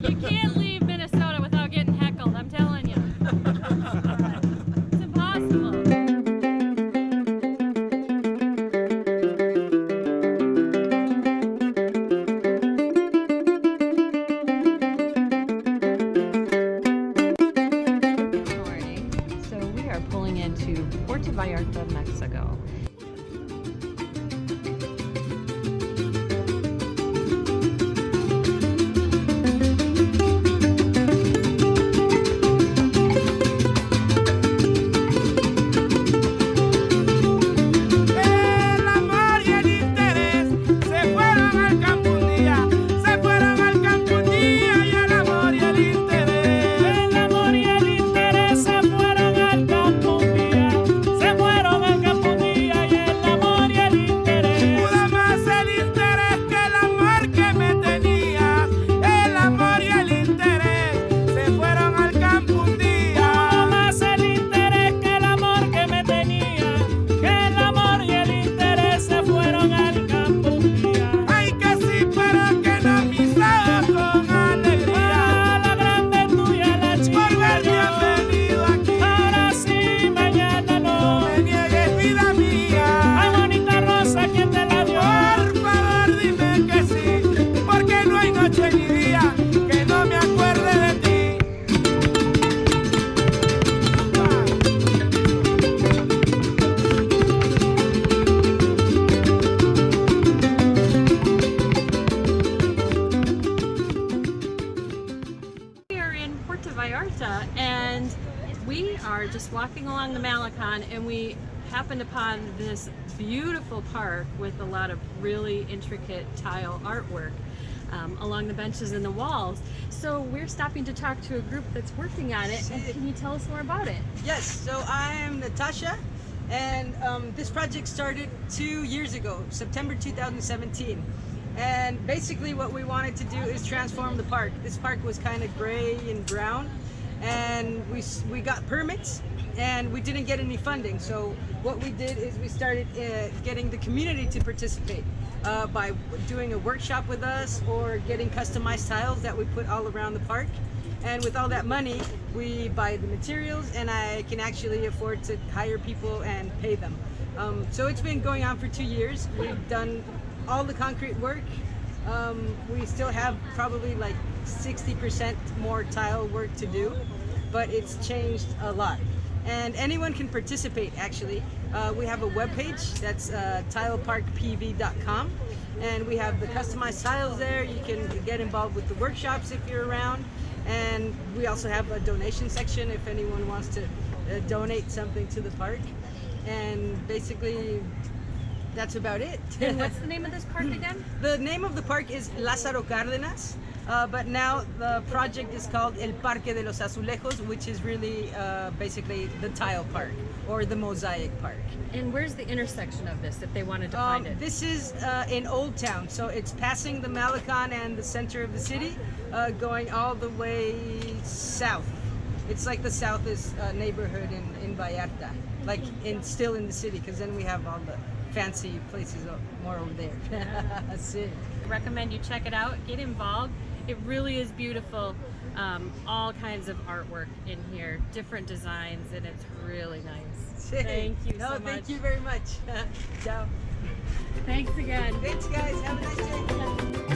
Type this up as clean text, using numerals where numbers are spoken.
You can't leave Minnesota without getting heckled, I'm telling you. It's impossible. Good morning. So we are pulling into Puerto Vallarta, Mexico. Vallarta, and we are just walking along the Malecon, and we happened upon this beautiful park with a lot of really intricate tile artwork along the benches and the walls. So we're stopping to talk to a group that's working on it. And can you tell us more about it? Yes, so I'm Natasha, and this project started 2 years ago, September 2017. And basically what we wanted to do is transform the park. This park was kind of gray and brown, and we got permits and we didn't get any funding. So what we did is we started getting the community to participate by doing a workshop with us or getting customized tiles that we put all around the park. And with all that money, we buy the materials, and I can actually afford to hire people and pay them. So it's been going on for 2 years. We've done all the concrete work. We still have probably like 60% more tile work to do, but it's changed a lot. And anyone can participate, actually. We have a webpage that's tileparkpv.com, and we have the customized tiles there. You can get involved with the workshops if you're around, and we also have a donation section if anyone wants to donate something to the park. And basically that's about it. And what's the name of this park again? The name of the park is Lázaro Cárdenas, but now the project is called El Parque de los Azulejos, which is really basically the tile park or the mosaic park. And where's the intersection of this if they wanted to find it? This is in Old Town, so it's passing the Malecon and the center of the city, going all the way south. It's like the southest neighborhood in Vallarta, like still in the city, because then we have all the fancy places more over there. That's it. I recommend you check it out, get involved. It really is beautiful. All kinds of artwork in here, different designs, and it's really nice. Thank you so much. Thank you very much. Ciao. Thanks again. Thanks guys, have a nice day.